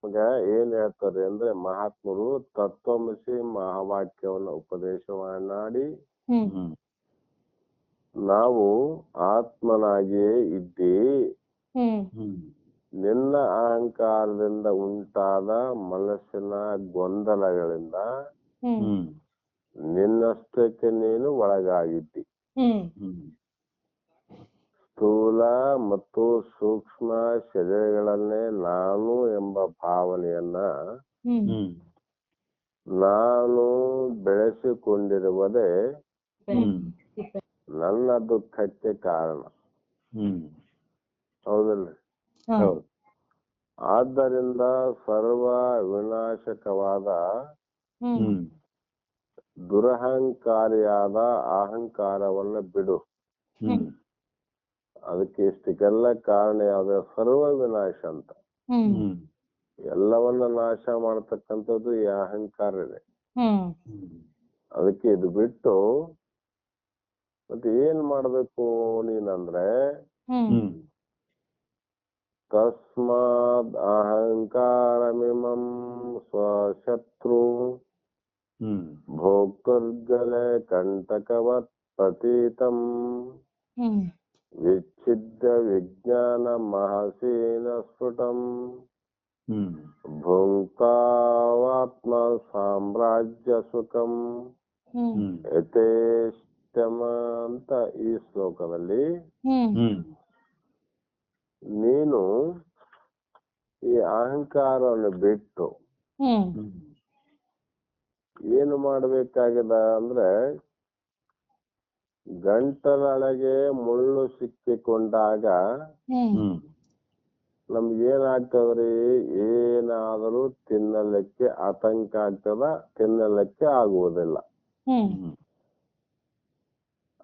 ಈಗ ಏನ್ ಹೇಳ್ತಾರೆ ಅಂದ್ರೆ ಮಹಾತ್ಮರು ತತ್ವಮಸಿ ಮಹಾವಾಕ್ಯವನ್ನ ಉಪದೇಶ ಮಾಡಿ ನಾವು ಆತ್ಮನಾಗಿಯೇ ಇದ್ದಿ ನಿನ್ನ ಅಹಂಕಾರದಿಂದ ಉಂಟಾದ ಮನಸ್ಸಿನ ಗೊಂದಲಗಳಿಂದ ನಿನ್ನಷ್ಟಕ್ಕೆ ನೀನು ಒಳಗಾಗಿದ್ದಿ. ಸ್ಥೂಲ ಮತ್ತು ಸೂಕ್ಷ್ಮ ಶರೀರಗಳನ್ನೇ ನಾನು ಎಂಬ ಭಾವನೆಯನ್ನ ನಾನು ಬೆಳೆಸಿಕೊಂಡಿರುವುದೇ ನನ್ನ ದುಃಖಕ್ಕೆ ಕಾರಣ. ಹೌದಲ್ಲ? ಆದ್ದರಿಂದ ಸರ್ವ ವಿನಾಶಕವಾದ ದುರಹಂಕಾರಿಯಾದ ಅಹಂಕಾರವನ್ನ ಬಿಡು. ಅದಕ್ಕೆ ಇಷ್ಟಕ್ಕೆಲ್ಲ ಕಾರಣ ಯಾವ್ದು? ಸರ್ವ ವಿನಾಶ ಅಂತ. ಎಲ್ಲವನ್ನ ನಾಶ ಮಾಡ್ತಕ್ಕಂಥದ್ದು ಈ ಅಹಂಕಾರ ಇದೆ. ಅದಕ್ಕೆ ಇದು ಬಿಟ್ಟು ಮತ್ತೆ ಏನ್ ಮಾಡ್ಬೇಕು ನೀನಂದ್ರೆ ತಸ್ಮಾದ್ ಅಹಂಕಾರಮಿಮಂ ಸ್ವಶತ್ರು ಭೋಕ್ತುರ್ಗಲೆ ಕಂಟಕವತ್ ಪ್ರತೀತಂ ವಿಚ್ಛಿದ್ಯ ವಿಜ್ಞಾನ ಮಹಸೀನ ಸ್ಫುಟಂ ಭುಂಕ್ತಾವಾತ್ಮ ಸಾಮ್ರಾಜ್ಯ ಸುಖಂ ಯಥೇಷ್ಟಮ ಅಂತ ಈ ಶ್ಲೋಕದಲ್ಲಿ ನೀನು ಈ ಅಹಂಕಾರವನ್ನು ಬಿಟ್ಟು ಏನು ಮಾಡ್ಬೇಕಾಗಿದೆ ಅಂದ್ರೆ ಗಂಟಲೊಳಗೆ ಮುಳ್ಳು ಸಿಕ್ಕಿಕೊಂಡಾಗ ನಮ್ಗೇನಾಗ್ತದ್ರಿ? ಏನಾದರೂ ತಿನ್ನಲಿಕ್ಕೆ ಆತಂಕ ಆಗ್ತದ, ತಿನ್ನಲಿಕ್ಕೆ ಆಗುವುದಿಲ್ಲ.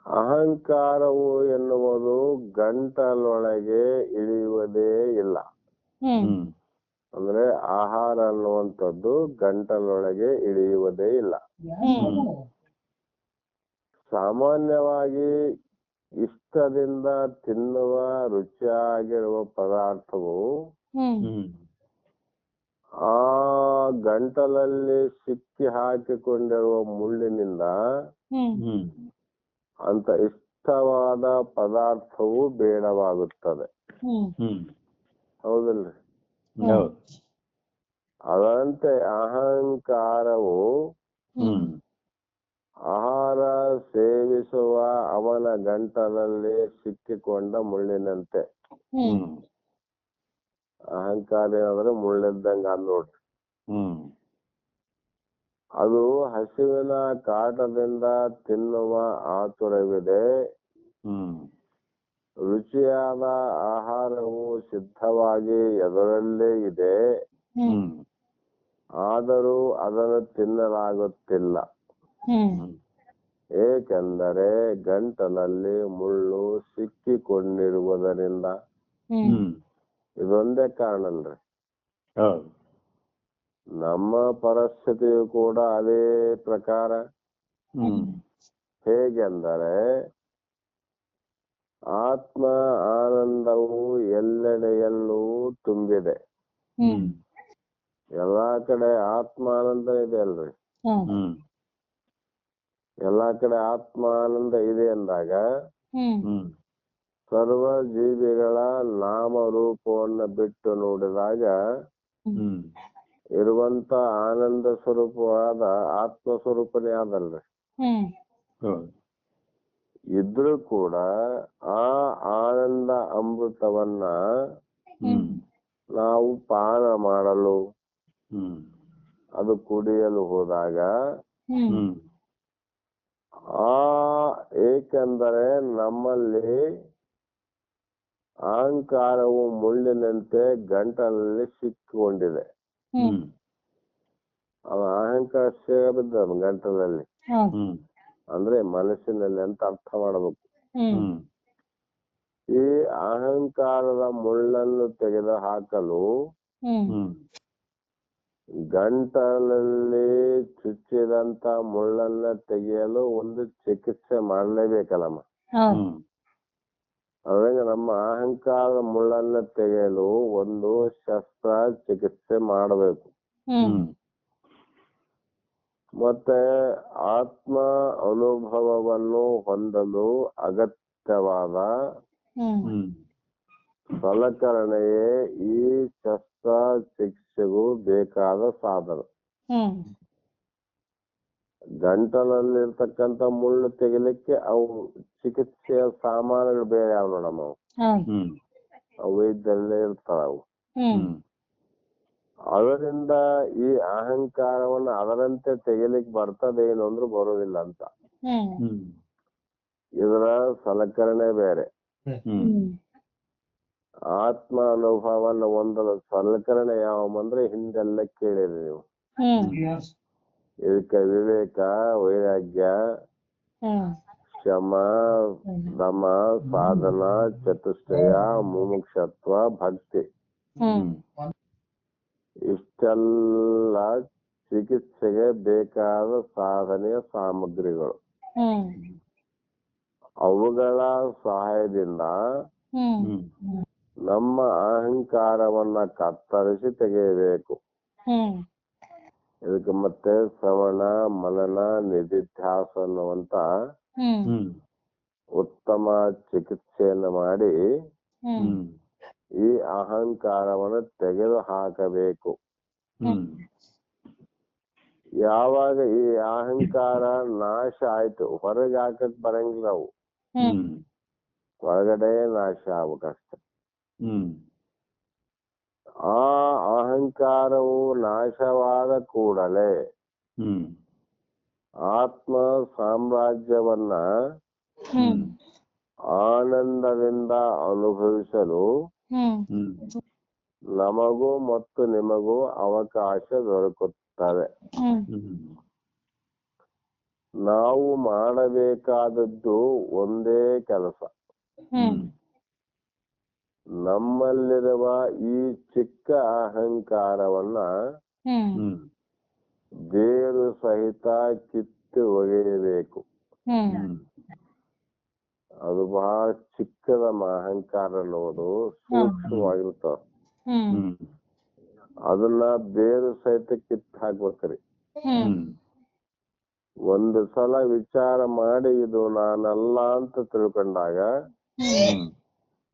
ಅಹಂಕಾರವು ಎನ್ನುವುದು ಗಂಟಲೊಳಗೆ ಇಳಿಯುವುದೇ ಇಲ್ಲ. ಅಂದ್ರೆ ಆಹಾರ ಅನ್ನುವಂಥದ್ದು ಗಂಟಲೊಳಗೆ ಇಳಿಯುವುದೇ ಇಲ್ಲ. ಸಾಮಾನ್ಯವಾಗಿ ಇಷ್ಟದಿಂದ ತಿನ್ನುವ ರುಚಿಯಾಗಿರುವ ಪದಾರ್ಥವು ಆ ಗಂಟಲಲ್ಲಿ ಸಿಕ್ಕಿ ಹಾಕಿಕೊಂಡಿರುವ ಮುಳ್ಳಿನಿಂದ ಅಂತ ಇಷ್ಟವಾದ ಪದಾರ್ಥವು ಬೇಡವಾಗುತ್ತದೆ. ಹೌದಲ್ರಿ? ಅದರಂತೆ ಅಹಂಕಾರವು ಆಹಾರ ಸೇವಿಸುವ ಅವನ ಗಂಟಲಲ್ಲಿ ಸಿಕ್ಕಿಕೊಂಡ ಮುಳ್ಳಿನಂತೆ. ಅಹಂಕಾರ ಏನಾದ್ರೆ ಮುಳ್ಳಿದ್ದಂಗ ನೋಡ್ರಿ. ಅದು ಹಸಿವಿನ ಕಾಟದಿಂದ ತಿನ್ನುವ ಆತುರವಿದೆ. ರುಚಿಯಾದ ಆಹಾರವು ಸಿದ್ಧವಾಗಿ ಎದುರಲ್ಲೇ ಇದೆ, ಆದರೂ ಅದನ್ನು ತಿನ್ನಲಾಗುತ್ತಿಲ್ಲ. ಏಕೆಂದರೆ ಗಂಟಲಲ್ಲಿ ಮುಳ್ಳು ಸಿಕ್ಕಿಕೊಂಡಿರುವುದರಿಂದ. ಇದೊಂದೇ ಕಾರಣ ಅಲ್ರಿ. ನಮ್ಮ ಪರಿಸ್ಥಿತಿಯು ಕೂಡ ಅದೇ ಪ್ರಕಾರ. ಹೇಗೆಂದರೆ ಆತ್ಮ ಆನಂದವು ಎಲ್ಲೆಡೆಯಲ್ಲೂ ತುಂಬಿದೆ. ಎಲ್ಲಾ ಕಡೆ ಆತ್ಮ ಆನಂದ ಇದೆ ಅಲ್ರಿ. ಎಲ್ಲಾ ಕಡೆ ಆತ್ಮ ಆನಂದ ಇದೆ ಅಂದಾಗ ಸರ್ವ ಜೀವಿಗಳ ನಾಮರೂಪವನ್ನ ಬಿಟ್ಟು ನೋಡಿದಾಗ ಇರುವಂತ ಆನಂದ ಸ್ವರೂಪವಾದ ಆತ್ಮ ಸ್ವರೂಪನೇ ಆದಲ್ರಿ. ಇದ್ರೂ ಕೂಡ ಆ ಆನಂದ ಅಮೃತವನ್ನ ನಾವು ಪಾನ ಮಾಡಲು ಅದು ಕುಡಿಯಲು ಹೋದಾಗ ಏಕೆಂದರೆ ನಮ್ಮಲ್ಲಿ ಅಹಂಕಾರವು ಮುಳ್ಳಿನಂತೆ ಗಂಟಲಲ್ಲಿ ಸಿಕ್ಕಿಕೊಂಡಿದೆ. ಅವ ಅಹಂಕಾರ ಸೇರಿದ್ದ ಗಂಟಲಲ್ಲಿ ಅಂದ್ರೆ ಮನಸ್ಸಿನಲ್ಲಿ ಅಂತ ಅರ್ಥ ಮಾಡಬೇಕು. ಈ ಅಹಂಕಾರದ ಮುಳ್ಳನ್ನು ತೆಗೆದು ಹಾಕಲು ಗಂಟಲಲ್ಲಿ ಚುಚ್ಚಿದಂತ ಮುಳ್ಳನ್ನ ತೆಗೆಯಲು ಒಂದು ಚಿಕಿತ್ಸೆ ಮಾಡಲೇಬೇಕಲ್ಲಮ್ಮ. ಅವಾಗ ನಮ್ಮ ಅಹಂಕಾರದ ಮುಳ್ಳನ್ನ ತೆಗೆಯಲು ಒಂದು ಶಸ್ತ್ರ ಚಿಕಿತ್ಸೆ ಮಾಡಬೇಕು. ಮತ್ತೆ ಆತ್ಮ ಅನುಭವವನ್ನು ಹೊಂದಲು ಅಗತ್ಯವಾದ ಸಲಕರಣೆಯೇ ಈ ಶಸ್ತ್ರ ಚಿಕಿತ್ಸೆಗೂ ಬೇಕಾದ ಸಾಧನ. ಗಂಟಲಲ್ಲಿರ್ತಕ್ಕಂಥ ಮುಳ್ಳು ತೆಗಿಲಿಕ್ಕೆ ಅವು ಚಿಕಿತ್ಸೆಯ ಸಾಮಾನುಗಳು ಬೇರೆ ಯಾವ ನೋಡಮ್ಮ, ಅವು ವೈದ್ಯರಲ್ಲೇ ಇರ್ತಾವ. ಅವು ಅದರಿಂದ ಈ ಅಹಂಕಾರವನ್ನ ಅದರಂತೆ ತೆಗಿಲಿಕ್ಕೆ ಬರ್ತದೇನು ಅಂದ್ರೂ ಬರೋದಿಲ್ಲ ಅಂತ. ಇದರ ಸಲಕರಣೆ ಬೇರೆ. ಆತ್ಮ ಅನುಭವವನ್ನು ಹೊಂದಲು ಸಲಕರಣೆ ಯಾವಂದ್ರೆ ಹಿಂದೆಲ್ಲ ಕೇಳಿರಿ ನೀವು. ಇದಕ್ಕೆ ವಿವೇಕ, ವೈರಾಗ್ಯ, ಶಮ, ದಮ, ಸಾಧನ, ಚತುಷ್ಟಯ, ಮುಮುಕ್ಷತ್ವ, ಭಕ್ತಿ, ಇಷ್ಟೆಲ್ಲ ಚಿಕಿತ್ಸೆಗೆ ಬೇಕಾದ ಸಾಧನೆಯ ಸಾಮಗ್ರಿಗಳು. ಅವುಗಳ ಸಹಾಯದಿಂದ ನಮ್ಮ ಅಹಂಕಾರವನ್ನ ಕತ್ತರಿಸಿ ತೆಗೆಯಬೇಕು. ಇದಕ್ಕೆ ಮತ್ತೆ ಶ್ರವಣ, ಮನನ, ನಿಧಿಧ್ಯಾಸ ಅನ್ನುವಂತ ಉತ್ತಮ ಚಿಕಿತ್ಸೆಯನ್ನು ಮಾಡಿ ಈ ಅಹಂಕಾರವನ್ನು ತೆಗೆದು ಹಾಕಬೇಕು. ಯಾವಾಗ ಈ ಅಹಂಕಾರ ನಾಶ ಆಯ್ತು, ಹೊರಗೆ ಹಾಕಕ್ ಬರಂಗಿಲ್ಲ. ಅವು ಹೊರಗಡೆ ನಾಶ ಆಗ್ಬೇಕಷ್ಟೆ. ಆ ಅಹಂಕಾರವು ನಾಶವಾದ ಕೂಡಲೇ ಆತ್ಮ ಸಾಮ್ರಾಜ್ಯವನ್ನ ಆನಂದದಿಂದ ಅನುಭವಿಸಲು ನಮಗೂ ಮತ್ತು ನಿಮಗೂ ಅವಕಾಶ ದೊರಕುತ್ತದೆ. ನಾವು ಮಾಡಬೇಕಾದದ್ದು ಒಂದೇ ಕೆಲಸ. ನಮ್ಮಲ್ಲಿರುವ ಈ ಚಿಕ್ಕ ಅಹಂಕಾರವನ್ನ ಬೇರು ಸಹಿತ ಕಿತ್ತು ಒಗೆಯಬೇಕು. ಅದು ಬಹಳ ಚಿಕ್ಕದ ಅಹಂಕಾರ ಅನ್ನೋದು, ಸೂಕ್ಷ್ಮವಾಗಿರ್ತಾವ. ಅದನ್ನ ಬೇರು ಸಹಿತ ಕಿತ್ತು ಹಾಕ್ಬೇಕ್ರಿ. ಒಂದು ಸಲ ವಿಚಾರ ಮಾಡಿ ಇದು ನಾನಲ್ಲ ಅಂತ ತಿಳ್ಕೊಂಡಾಗ,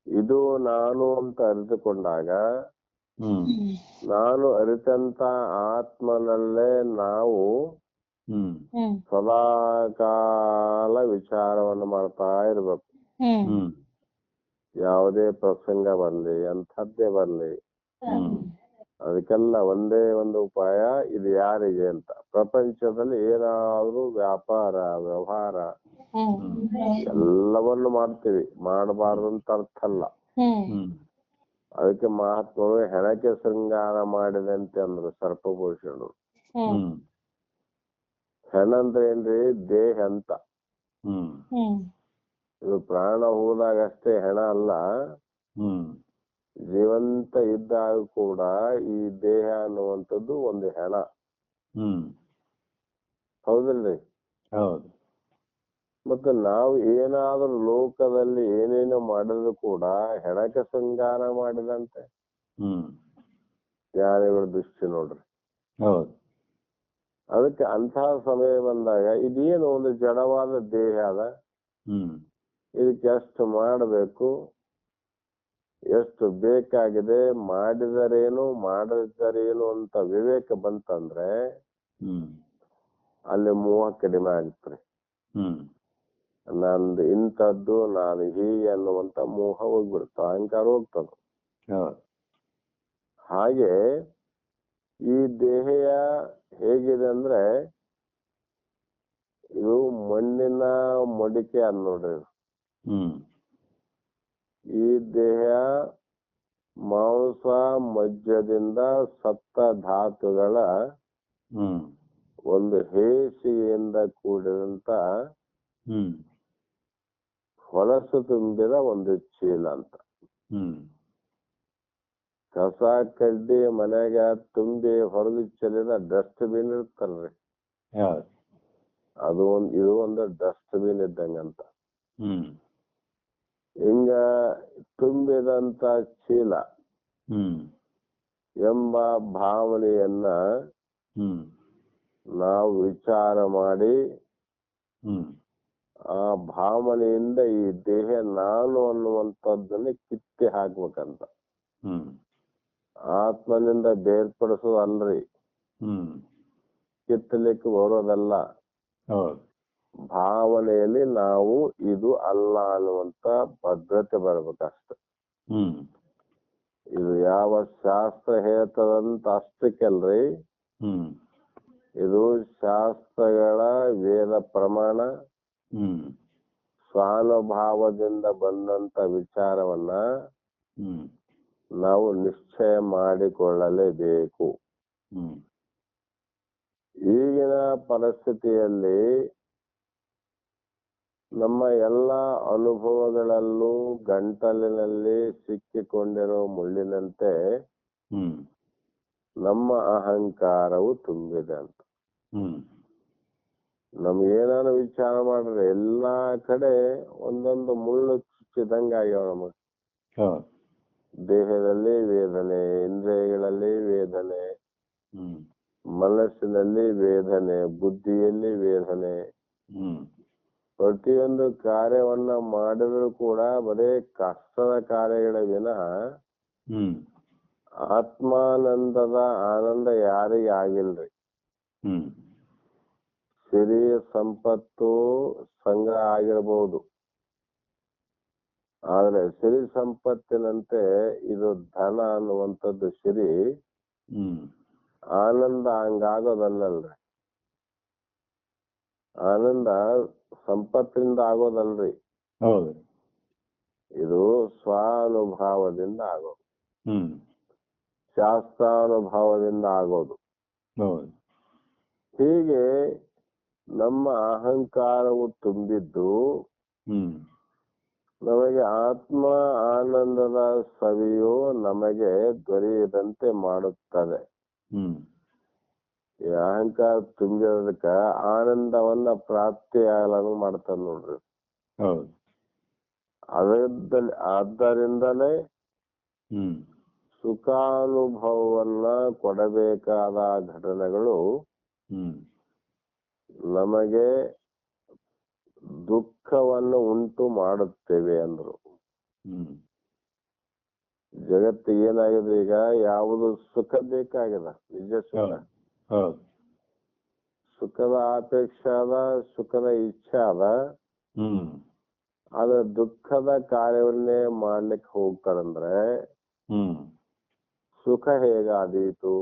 ಇದು ನಾನು ಅಂತ ಅರಿತುಕೊಂಡಾಗ, ನಾನು ಅರಿತಂತ ಆತ್ಮನಲ್ಲೇ ನಾವು ಸದಾಕಾಲ ವಿಚಾರವನ್ನು ಮಾಡ್ತಾ ಇರ್ಬೇಕು. ಯಾವುದೇ ಪ್ರಸಂಗ ಬರ್ಲಿ, ಎಂಥದ್ದೇ ಬರ್ಲಿ, ಅದಕ್ಕೆಲ್ಲ ಒಂದೇ ಒಂದು ಉಪಾಯ, ಇದು ಯಾರಿಗೆ ಅಂತ. ಪ್ರಪಂಚದಲ್ಲಿ ಏನಾದ್ರೂ ವ್ಯಾಪಾರ, ವ್ಯವಹಾರ ಎಲ್ಲವನ್ನು ಮಾಡ್ತೀವಿ, ಮಾಡಬಾರ್ದು ಅಂತ ಅರ್ಥ ಅಲ್ಲ. ಅದಕ್ಕೆ ಮಹಾತ್ಮರು ಹೆಣಕ್ಕೆ ಶೃಂಗಾರ ಮಾಡಿದಂತೆ ಅಂದ್ರು ಸರ್ಪಭೂಷಣರು. ಹೆಣ ಅಂದ್ರೆ ಏನ್ರಿ? ದೇಹ ಅಂತ. ಇದು ಪ್ರಾಣ ಹೋದಾಗಷ್ಟೇ ಹೆಣ ಅಲ್ಲ, ಜೀವಂತ ಇದ್ದಾಗ ಕೂಡ ಈ ದೇಹ ಅನ್ನುವಂಥದ್ದು ಒಂದು ಹೆಣ. ಹೌದಿಲ್ರಿ? ಹೌದು. ಮತ್ತೆ ನಾವು ಏನಾದ್ರೂ ಲೋಕದಲ್ಲಿ ಏನೇನೋ ಮಾಡಿದ್ರು ಕೂಡ ಹೆಣಕ್ಕೆ ಶೃಂಗಾರ ಮಾಡಿದಂತೆ ಜ್ಞಾನಿಗಳ ದೃಷ್ಟಿ ನೋಡ್ರಿ. ಹೌದು. ಅದಕ್ಕೆ ಅಂತಹ ಸಮಯ ಬಂದಾಗ ಇದೇನು ಒಂದು ಜಡವಾದ ದೇಹ ಅದ, ಇದಕ್ಕೆ ಎಷ್ಟು ಮಾಡಬೇಕು, ಎಷ್ಟು ಬೇಕಾಗಿದೆ, ಮಾಡಿದರೇನು ಮಾಡದಿದ್ದರೇನು ಅಂತ ವಿವೇಕ ಬಂತಂದ್ರೆ ಅಲ್ಲಿ ಮೋಹ ಕಡಿಮೆ ಆಗುತ್ತೆ. ನಂದು ಇಂಥದ್ದು, ನಾನು ಹೀಗೆ ಅನ್ನುವಂತ ಮೋಹ ಹೋಗ್ಬಿಡ್ತ, ಅಹಂಕಾರ ಹೋಗ್ತದ. ಹಾಗೆ ಈ ದೇಹ ಹೇಗಿದೆ ಅಂದ್ರೆ ಇದು ಮಣ್ಣಿನ ಮಡಿಕೆ ಅದ್ ನೋಡ್ರಿ. ಈ ದೇಹ ಮಾಂಸ ಮಜ್ಜದಿಂದ ಸತ್ತ ಧಾತುಗಳ ಒಂದು ಹೇಸಿಗೆಯಿಂದ ಕೂಡಿದಂತ ಹೊಲಸು ತುಂಬಿದ ಒಂದು ಚೀಲ ಅಂತ. ಕಸ ಕಡ್ಡಿ ಮನೆಗ ತುಂಬಿ ಹೊರಗೆ ಚೆಲ್ಲಿದ ಡಸ್ಟ್ ಬಿನ್ ಇರ್ತಲ್ರಿ, ಅದು ಇದು ಒಂದು ಡಸ್ಟ್ ಬಿನ್ ಇದ್ದಂಗಂತ. ಹಿಂಗ ತುಂಬಿದಂತ ಚೀಲ ಎಂಬ ಭಾವನೆಯನ್ನ ನಾವು ವಿಚಾರ ಮಾಡಿ ಆ ಭಾವನೆಯಿಂದ ಈ ದೇಹ ನಾನು ಅನ್ನುವಂಥದ್ದನ್ನ ಕಿತ್ತಿ ಹಾಕ್ಬೇಕಂತ. ಆತ್ಮನಿಂದ ಬೇರ್ಪಡಿಸೋದಲ್ರಿ, ಕಿತ್ತಲಿಕ್ಕೆ ಬರೋದಲ್ಲ. ಭಾವನೆಯಲ್ಲಿ ನಾವು ಇದು ಅಲ್ಲ ಅನ್ನುವಂತ ಭದ್ರತೆ ಬರ್ಬೇಕಷ್ಟ. ಇದು ಯಾವ ಶಾಸ್ತ್ರ ಹೇಳ್ತದಂತ ಅಷ್ಟಕ್ಕಲ್ರಿ, ಇದು ಶಾಸ್ತ್ರಗಳ ವೇದ ಪ್ರಮಾಣ ಸ್ವಾನುಭಾವದಿಂದ ಬಂದಂತ ವಿಚಾರವನ್ನ ನಾವು ನಿಶ್ಚಯ ಮಾಡಿಕೊಳ್ಳಲೇಬೇಕು. ಈಗಿನ ಪರಿಸ್ಥಿತಿಯಲ್ಲಿ ನಮ್ಮ ಎಲ್ಲ ಅನುಭವಗಳಲ್ಲೂ ಗಂಟಲಿನಲ್ಲಿ ಸಿಕ್ಕಿಕೊಂಡಿರೋ ಮುಳ್ಳಿನಂತೆ ನಮ್ಮ ಅಹಂಕಾರವು ತುಂಬಿದೆ ಅಂತ. ನಮ್ಗೇನಾದ್ರು ವಿಚಾರ ಮಾಡ್ರೆ ಎಲ್ಲಾ ಕಡೆ ಒಂದೊಂದು ಮುಳ್ಳು ಚುಚ್ಚಿದಂಗ ಆಗ್ಯಾವ ನಮಗ್. ದೇಹದಲ್ಲಿ ವೇದನೆ, ಇಂದ್ರಿಯಗಳಲ್ಲಿ ವೇದನೆ, ಮನಸ್ಸಿನಲ್ಲಿ ವೇದನೆ, ಬುದ್ಧಿಯಲ್ಲಿ ವೇದನೆ. ಪ್ರತಿಯೊಂದು ಕಾರ್ಯವನ್ನ ಮಾಡಿದ್ರು ಕೂಡ ಬರೇ ಕಷ್ಟದ ಕಾರ್ಯಗಳ ವಿನಃ ಆತ್ಮಾನಂದದ ಆನಂದ ಯಾರಿಗೆ ಆಗಿಲ್ರಿ. ಸಿರಿ ಸಂಪತ್ತು ಸಂಗ್ರಹ ಆಗಿರಬಹುದು, ಆದ್ರೆ ಸಿರಿ ಸಂಪತ್ತಿನಂತೆ ಇದು ಧನ ಅನ್ನುವಂಥದ್ದು ಸಿರಿ ಆನಂದ ಹಂಗಾಗೋದಲ್ಲಲ್ರಿ. ಆನಂದ ಸಂಪತ್ತಿನಿಂದ ಆಗೋದಲ್ರಿ, ಇದು ಸ್ವಾನುಭಾವದಿಂದ ಆಗೋದು, ಶಾಸ್ತ್ರಾನುಭವದಿಂದ ಆಗೋದು. ಹೀಗೆ ನಮ್ಮ ಅಹಂಕಾರವು ತುಂಬಿದ್ದು ನಮಗೆ ಆತ್ಮ ಆನಂದದ ಸವಿಯು ನಮಗೆ ದೊರೆಯದಂತೆ ಮಾಡುತ್ತದೆ. ಈ ಅಹಂಕಾರ ತುಂಬಿರೋದಕ್ಕ ಆನಂದವನ್ನ ಪ್ರಾಪ್ತಿ ಆಗಲಂಗ್ ಮಾಡ್ತದ ನೋಡ್ರಿ. ಆದ್ದರಿಂದಲೇ ಸುಖಾನುಭವವನ್ನ ಕೊಡಬೇಕಾದ ಘಟನೆಗಳು ನಮಗೆ ದುಃಖವನ್ನು ಉಂಟು ಮಾಡುತ್ತೇವೆ ಅಂದ್ರು. ಜಗತ್ತಿಗೆ ಏನಾಗಿದೆ ಈಗ, ಯಾವುದು ಸುಖ ಬೇಕಾಗಿದೆ, ನಿಜ ಸುಖ, ಸುಖದ ಅಪೇಕ್ಷೆ ಅದ, ಸುಖದ ಇಚ್ಛೆ ಅದ. ಆದ್ರೆ ದುಃಖದ ಕಾರ್ಯವನ್ನೇ ಮಾಡ್ಲಿಕ್ಕೆ ಹೋಗ್ತಾರಂದ್ರೆ ಸುಖ ಹೇಗಾದೀತು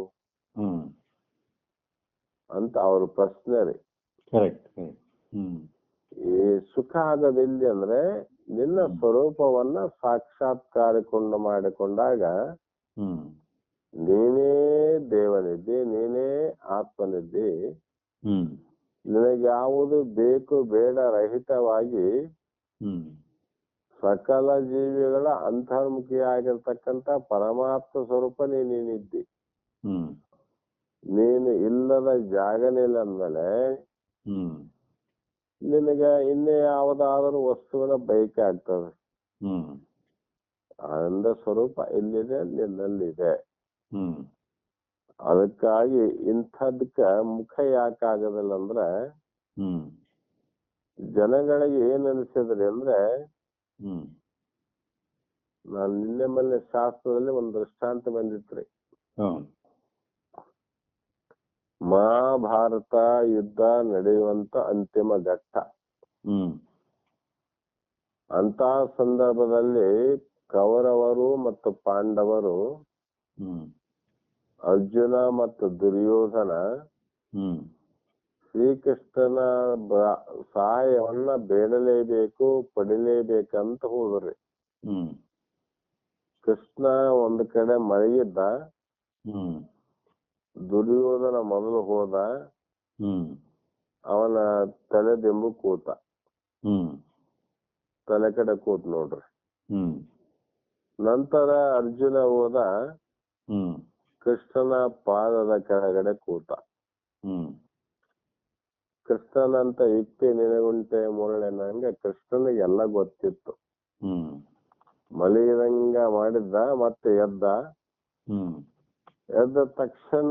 ಅಂತ ಅವ್ರ ಪ್ರಶ್ನೆ ರೀ. ಈ ಸುಖ ಆಗೋದಿಲ್ಲಿ ಅಂದ್ರೆ ನಿನ್ನ ಸ್ವರೂಪವನ್ನ ಸಾಕ್ಷಾತ್ಕಾರಕೊಂಡು ಮಾಡಿಕೊಂಡಾಗ ನೀನೇ ದೇವನಿದ್ದಿ, ನೀನೇ ಆತ್ಮನಿದ್ದಿ. ನಿನಗೆ ಯಾವುದು ಬೇಕು ಬೇಡ ರಹಿತವಾಗಿ ಸಕಲ ಜೀವಿಗಳ ಅಂತರ್ಮುಖಿಯಾಗಿರ್ತಕ್ಕಂಥ ಪರಮಾತ್ಮ ಸ್ವರೂಪ ನೀನಿದ್ದಿ. ನೀನು ಇಲ್ಲದ ಜಾಗನಿಲ್ಲ ಅಂದ್ಮೇಲೆ ನಿನಗೆ ಇನ್ನೇ ಯಾವುದಾದ್ರೂ ವಸ್ತುವಿನ ಬಯಕೆ ಆಗ್ತದೆ. ಆನಂದ ಸ್ವರೂಪ ಎಲ್ಲಿದೆ, ನಿನ್ನಲ್ಲಿದೆ. ಅದಕ್ಕಾಗಿ ಇಂಥದ್ಕ ಮುಖ ಯಾಕಾಗದಿಲ್ಲ ಅಂದ್ರೆ ಜನಗಳಿಗೆ ಏನ್ ಅನಿಸಿದ್ರಿ ಅಂದ್ರೆ, ನಾನು ನಿನ್ನೆ ಮೊನ್ನೆ ಶಾಸ್ತ್ರದಲ್ಲಿ ಒಂದು ದೃಷ್ಟಾಂತ ಬಂದಿತ್ರಿ. ಮಹಾಭಾರತ ಯುದ್ಧ ನಡೆಯುವಂತ ಅಂತಿಮ ಘಟ್ಟ. ಅಂತ ಸಂದರ್ಭದಲ್ಲಿ ಕೌರವರು ಮತ್ತು ಪಾಂಡವರು, ಅರ್ಜುನ ಮತ್ತು ದುರ್ಯೋಧನ ಶ್ರೀಕೃಷ್ಣನ ಸಹಾಯವನ್ನ ಬೇಡಲೇಬೇಕು, ಪಡಿಲೇಬೇಕಂತ ಹೋದ್ರಿ. ಕೃಷ್ಣ ಒಂದ್ ಕಡೆ ಮಲಗಿದ್ದ, ದುರ್ಯೋಧನ ಮೊದಲು ಹೋದ, ಅವನ ತಲೆದಿಂಬು ಕೂತ, ತಲೆ ಕಡೆ ಕೂತ್ ನೋಡ್ರಿ. ನಂತರ ಅರ್ಜುನ ಹೋದ, ಕೃಷ್ಣನ ಪಾದದ ಕೆಳಗಡೆ ಕೂತ. ಕೃಷ್ಣನಂತ ಇಪ್ಪಿ ನಿನಗುಂಟೆ ಮುರಳಿನಂಗೆ ಕೃಷ್ಣನಿಗೆಲ್ಲ ಗೊತ್ತಿತ್ತು. ಹ್ಮ್ ಮಲಗಿದಂಗ ಮಾಡಿದ್ದ, ಮತ್ತೆ ಎದ್ದ. ಹ್ಮ್ ಎದ್ದ ತಕ್ಷಣ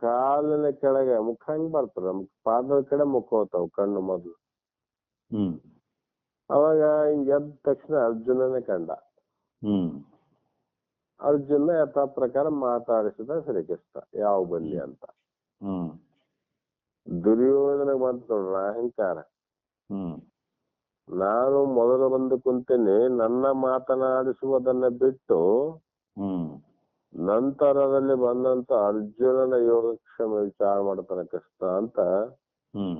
ಕಾಲಿನ ಕೆಳಗೆ ಮುಖ ಹಂಗ್ ಬರ್ತದ, ಪಾದದ ಕಡೆ ಮುಖ ಹೋಗ್ತಾವ ಕಣ್ಣು ಮೊದ್ಲು. ಹ್ಮ್ ಅವಾಗ ಹಿಂಗ್ ಎದ್ದ ತಕ್ಷಣ ಅರ್ಜುನನೇ ಕಂಡ. ಹ್ಮ್ ಅರ್ಜುನ ಯಥಾ ಪ್ರಕಾರ ಮಾತಾಡಿಸಿದ ಶ್ರೀಕೃಷ್ಣ, ಯಾವ ಬನ್ನಿ ಅಂತ. ಹ್ಮ್ ದುರ್ಯೋಧನ ಬಂತ ನೋಡ್ರ ಅಹಂಕಾರ. ಹ್ಮ್ ನಾನು ಮೊದಲು ಬಂದು ಕುಂತೇನೆ, ನನ್ನ ಮಾತನಾಡಿಸುವುದನ್ನ ಬಿಟ್ಟು ಹ್ಮ್ ನಂತರದಲ್ಲಿ ಬಂದಂತ ಅರ್ಜುನನ ಯೋಗಕ್ಷೇಮ ವಿಚಾರ ಮಾಡ್ತಾನೆ ಕೃಷ್ಣ ಅಂತ ಹ್ಮ್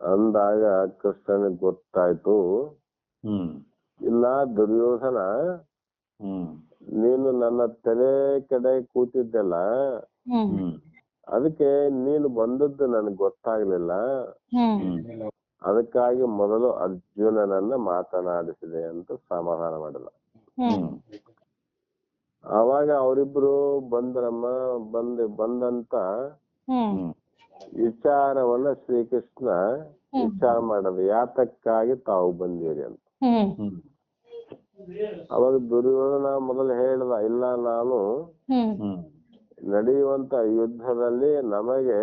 ಅಂದಾಗ ಕೃಷ್ಣನಿಗೆ ಗೊತ್ತಾಯ್ತು, ಹ್ಮ್ ಇಲ್ಲ ದುರ್ಯೋಧನ, ಹ್ಮ್ ನೀನು ನನ್ನ ತಲೆ ಕಡೆ ಕೂತಿದ್ದೆಲ್ಲ, ಹ್ಮ್ ಅದಕ್ಕೆ ನೀನು ಬಂದದ್ದು ನನಗೆ ಗೊತ್ತಾಗ್ಲಿಲ್ಲ. ಅದಕ್ಕಾಗಿ ಮೊದಲು ಅರ್ಜುನನನ್ನ ಮಾತನಾಡಿಸಿದೆ ಅಂತ ಸಮಾಧಾನ ಮಾಡಿದ. ಅವಾಗ ಅವರಿಬ್ರು ಬಂದಂತ ವಿಚಾರವನ್ನ ಶ್ರೀಕೃಷ್ಣ ವಿಚಾರ ಮಾಡೋದು, ಯಾತಕ್ಕಾಗಿ ತಾವು ಬಂದಿರಿ ಅಂತ. ಅವಾಗ ದುರ್ಯೋಧನ ಮೊದಲು ಹೇಳ್ದ, ಇಲ್ಲ ನಾನು ನಡೆಯುವಂತ ಯುದ್ಧದಲ್ಲಿ ನಮಗೆ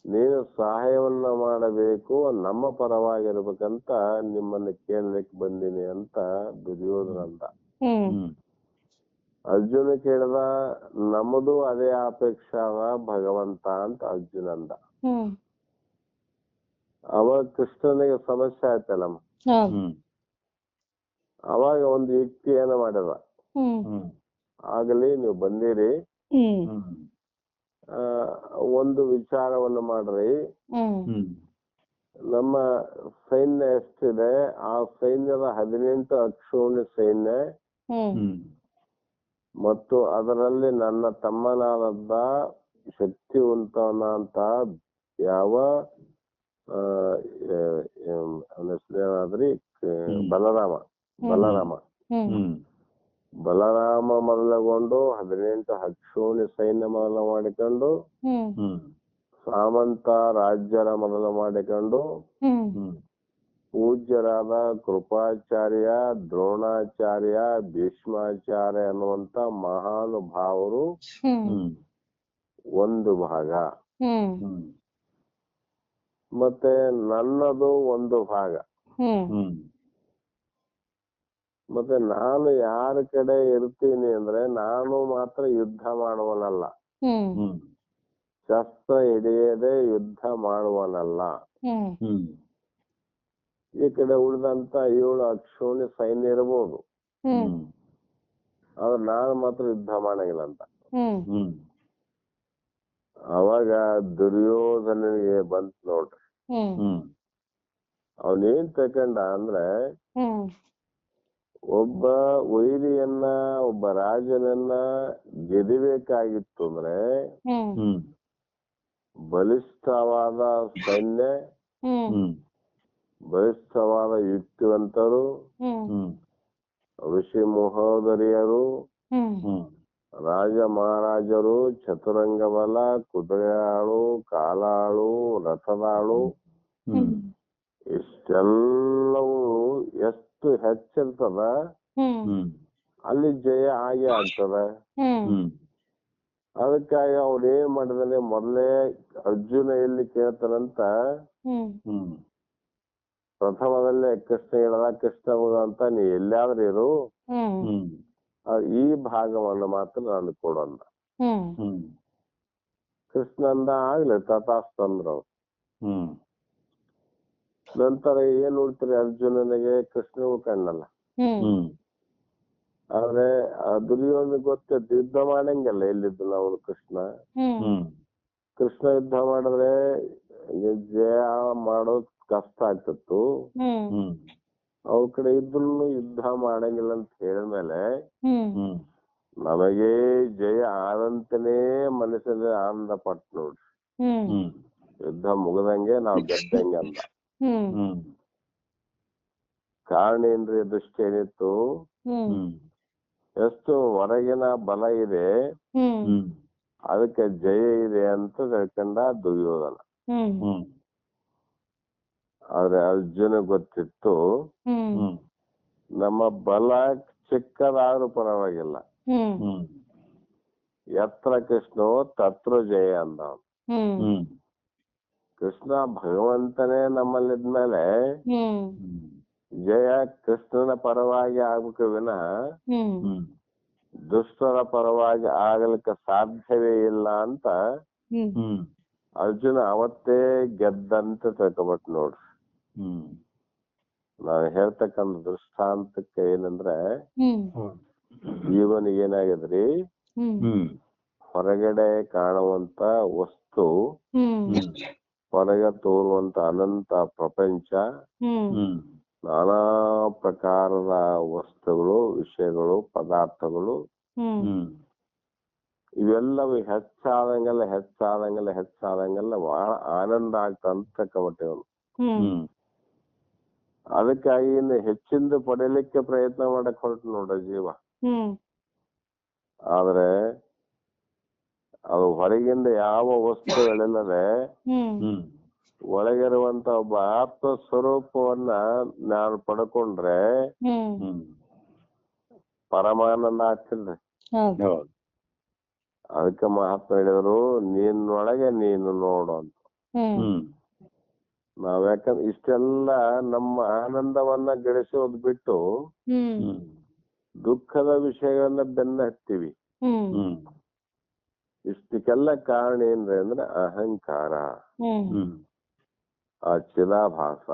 ನೀನು ಸಹಾಯವನ್ನ ಮಾಡಬೇಕು, ನಮ್ಮ ಪರವಾಗಿರ್ಬೇಕಂತ ನಿಮ್ಮನ್ನ ಕೇಳಲಿಕ್ಕೆ ಬಂದಿನಿ ಅಂತ ದುರ್ಯೋಧನ ಅಂದ. ಅರ್ಜುನ ಕೇಳ್ದ, ನಮ್ಮದು ಅದೇ ಅಪೇಕ್ಷೆ ಭಗವಂತ ಅಂತ ಅರ್ಜುನ ಅಂದ. ಅವಾಗ ಕೃಷ್ಣನಿಗೆ ಸಮಸ್ಯೆ ಆಯ್ತಲ್ಲ. ಅವಾಗ ಒಂದು ಯುಕ್ತಿ ಏನ ಮಾಡಿದ, ಆಗಲಿ ನೀವು ಬಂದಿರಿ, ಒಂದು ವಿಚಾರವನ್ನು ಮಾಡ್ರಿ, ನಮ್ಮ ಸೈನ್ಯ ಎಷ್ಟಿದೆ ಆ ಸೈನ್ಯದ 18 ಅಕ್ಷೋಣಿ ಸೈನ್ಯ ಮತ್ತು ಅದರಲ್ಲಿ ನನ್ನ ತಮ್ಮನಾದ ಶಕ್ತಿವಂತನಾದಂತ ಯಾವ ಬಲರಾಮ ಮೊದಲುಗೊಂಡು 18 ಅಕ್ಷೋಣಿ ಸೈನ್ಯ ಮೊದಲು ಮಾಡಿಕೊಂಡು, ಸಾಮಂತ ರಾಜ್ಯರ ಮೊದಲು ಮಾಡಿಕೊಂಡು, ಪೂಜ್ಯರಾದ ಕೃಪಾಚಾರ್ಯ, ದ್ರೋಣಾಚಾರ್ಯ, ಭೀಷ್ಮಾಚಾರ್ಯ ಅನ್ನುವಂತ ಮಹಾನುಭಾವರು ಒಂದು ಭಾಗ, ಮತ್ತೆ ನನ್ನದು ಒಂದು ಭಾಗ. ಮತ್ತೆ ನಾನು ಯಾರ ಕಡೆ ಇರ್ತೀನಿ ಅಂದ್ರೆ, ನಾನು ಮಾತ್ರ ಯುದ್ಧ ಮಾಡುವನಲ್ಲ, ಶಸ್ತ್ರ ಹಿಡಿಯದೆ ಯುದ್ಧ ಮಾಡುವನಲ್ಲ. ಈ ಕಡೆ ಉಳಿದಂತ 7 ಅಕ್ಷೋಣಿ ಸೈನ್ಯ ಇರಬಹುದು, ಆದ್ರೆ ನಾನು ಮಾತ್ರ ಯುದ್ಧ ಮಾಡಂಗಿಲ್ಲ ಅಂತ. ಅವಾಗ ದುರ್ಯೋಧನಿಗೆ ಬಂತ ನೋಡ್ರಿ, ಅವನೇನ್ ತಕೊಂಡ ಅಂದ್ರೆ, ಒಬ್ಬ ವೈರಿಯನ್ನ, ಒಬ್ಬ ರಾಜನನ್ನ ಗೆದಿಬೇಕಾಗಿತ್ತು ಅಂದ್ರೆ ಬಲಿಷ್ಠವಾದ ಸೈನ್ಯ, ಬಲಿಷ್ಠವಾದ ಯುಕ್ತಿವಂತರು, ಋಷಿ ಮಹೋದರಿಯರು, ರಾಜ ಮಹಾರಾಜರು, ಚತುರಂಗ ಬಲ, ಕುದುರೆಯಾಳು, ಕಾಲಾಳು, ರಥದಾಳು, ಇಷ್ಟೆಲ್ಲವೂ ಎಷ್ಟು ಹೆಚ್ಚಿರ್ತದ ಅಲ್ಲಿ ಜಯ ಹಾಗೆ ಆಗ್ತದ. ಅದಕ್ಕಾಗಿ ಅವ್ರು ಏನ್ ಮಾಡಿದಾನೆ, ಮೊದಲೇ ಅರ್ಜುನ ಎಲ್ಲಿ ಕೇಳ್ತಾನಂತ ಪ್ರಥಮದಲ್ಲೇ ಕೃಷ್ಣ ಹೇಳದ, ಕೃಷ್ಣ ಅಂತ ನೀ ಎಲ್ಲಾದ್ರೂ ಇರು, ಈ ಭಾಗವನ್ನು ಮಾತ್ರ ನಾನು ಕೊಡಂದ. ಕೃಷ್ಣ ಅಂದ, ಆಗ್ಲಿ ತಥಾಸ್ತಂದ್ರು. ನಂತರ ಏನ್ ನೋಡ್ತೀರಿ, ಅರ್ಜುನನಿಗೆ ಕೃಷ್ಣವು ಕಣ್ಣಲ್ಲ. ಆದ್ರೆ ದುರ್ಯೋಧನ ಗೊತ್ತಿತ್ತು, ಯುದ್ಧ ಮಾಡಂಗಿಲ್ಲ ಎಲ್ಲಿದ್ದು ಅವನು ಕೃಷ್ಣ. ಕೃಷ್ಣ ಯುದ್ಧ ಮಾಡಿದ್ರೆ ಜಯ ಮಾಡೋದ್ ಕಷ್ಟ ಆಗ್ತಿತ್ತು, ಅವ್ರ ಕಡೆ ಇದ್ರು ಯುದ್ಧ ಮಾಡಂಗಿಲ್ಲ ಅಂತ ಹೇಳಿದ್ಮೇಲೆ ನಮಗೆ ಜಯ ಆದಂತನೇ ಮನಸ್ಸಲ್ಲಿ ಆನಂದ ಪಟ್ ನೋಡ್ರಿ, ಯುದ್ಧ ಮುಗದಂಗೆ ನಾವ್ ಗೆದ್ದಂಗೆ ಅಂದ. ಕಾರಣೇಂದ್ರಿಯ ದೃಷ್ಟಿ ಏನಿತ್ತು, ಎಷ್ಟು ಹೊರಗಿನ ಬಲ ಇದೆ ಅದಕ್ಕೆ ಜಯ ಇದೆ ಅಂತ ತಿಳ್ಕೊಂಡ ದುರ್ಯೋಧನ. ಆದ್ರೆ ಅರ್ಜುನ ಗೊತ್ತಿತ್ತು, ನಮ್ಮ ಬಲ ಚಿಕ್ಕದಾದ್ರೂ ಪರವಾಗಿಲ್ಲ, ಹ್ಮ್ ಎತ್ರ ಕೃಷ್ಣೋ ತತ್ರ ಜಯ ಅಂದ. ಹ್ಮ್ ಕೃಷ್ಣ ಭಗವಂತನೇ ನಮ್ಮಲ್ಲಿದ್ಮೇಲೆ ಹ್ಮ್ ಜಯ ಕೃಷ್ಣನ ಪರವಾಗಿ ಆಗ್ಬೇಕು ವಿನಃ ಹ್ಮ್ ದುಷ್ಟರ ಪರವಾಗಿ ಆಗಲಿಕ್ಕೆ ಸಾಧ್ಯವೇ ಇಲ್ಲ ಅಂತ ಹ್ಮ್ ಅರ್ಜುನ ಅವತ್ತೇ ಗೆದ್ದಂತ ತಿಳ್ಕೊಬಿಟ್ಟು ನೋಡ್ರಿ. ಹ್ಮ್ ನಾನು ಹೇಳ್ತಕ್ಕಂಥ ದೃಷ್ಟಾಂತಕ್ಕೆ ಏನಂದ್ರೆ, ಹ್ಮ್ ಜೀವನಿಗೆ ಏನಾಗಿದ್ರಿ, ಹ್ಮ್ ಹೊರಗಡೆ ಕಾಣುವಂತ ವಸ್ತು, ಹೊರಗೆ ತೋರುವಂತ ಅನಂತ ಪ್ರಪಂಚ, ಹ್ಮ್ ನಾನಾ ಪ್ರಕಾರದ ವಸ್ತುಗಳು, ವಿಷಯಗಳು, ಪದಾರ್ಥಗಳು, ಹ್ಮ್ ಇವೆಲ್ಲವೂ ಹೆಚ್ಚಾದಂಗೆಲ್ಲ ಬಹಳ ಆನಂದ ಆಗ್ತಂತ ಕಮಟೇವನು. ಹ್ಮ್ ಅದಕ್ಕಾಗಿ ಇನ್ನು ಹೆಚ್ಚಿಂದ ಪಡೆಯಲಿಕ್ಕೆ ಪ್ರಯತ್ನ ಮಾಡಕ್ ಹೊರಟು ನೋಡ್ರಿ ಜೀವ. ಆದ್ರೆ ಅದು ಹೊರಗಿಂದ ಯಾವ ವಸ್ತುಗಳಿಲ್ಲದೆ ಒಳಗಿರುವಂತ ಒಬ್ಬ ಆತ್ಮ ಸ್ವರೂಪವನ್ನ ನಾನು ಪಡ್ಕೊಂಡ್ರೆ ಪರಮಾನಂದ ಆಗ್ತಿಲ್ರಿ. ಹೌದು. ಅದಕ್ಕೆ ಮಹಾತ್ಮ ಹೇಳಿದ್ರು, ನಿನ್ನೊಳಗೆ ನೀನು ನೋಡು ಅಂತ. ನಾವ್ ಯಾಕಂದ್ರೆ ಇಷ್ಟೆಲ್ಲ ನಮ್ಮ ಆನಂದವನ್ನ ಗಳಿಸೋದ್ ಬಿಟ್ಟು ದುಃಖದ ವಿಷಯಗಳನ್ನ ಬೆನ್ನ ಹತ್ತೀವಿ. ಇಷ್ಟಕ್ಕೆಲ್ಲ ಕಾರಣ ಏನ್ರಿ ಅಂದ್ರೆ ಅಹಂಕಾರ, ಆ ಚಿದಾಭಾಸ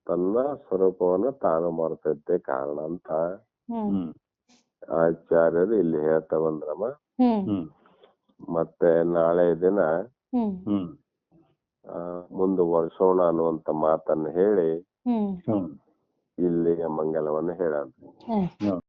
ತನ್ನ ಸ್ವರೂಪವನ್ನು ತಾನು ಮರೆತದ್ದೇ ಕಾರಣ ಅಂತ ಆಚಾರ್ಯರು ಇಲ್ಲಿ ಹೇಳ್ತಾ ಬಂದ್ರಮ್ಮ. ಮತ್ತೆ ನಾಳೆ ದಿನ ಮುಂದುವರ್ಸೋಣ ಅನ್ನುವಂತ ಮಾತನ್ನು ಹೇಳಿ ಇಲ್ಲಿಗೆ ಮಂಗಲವನ್ನು ಹೇಳ.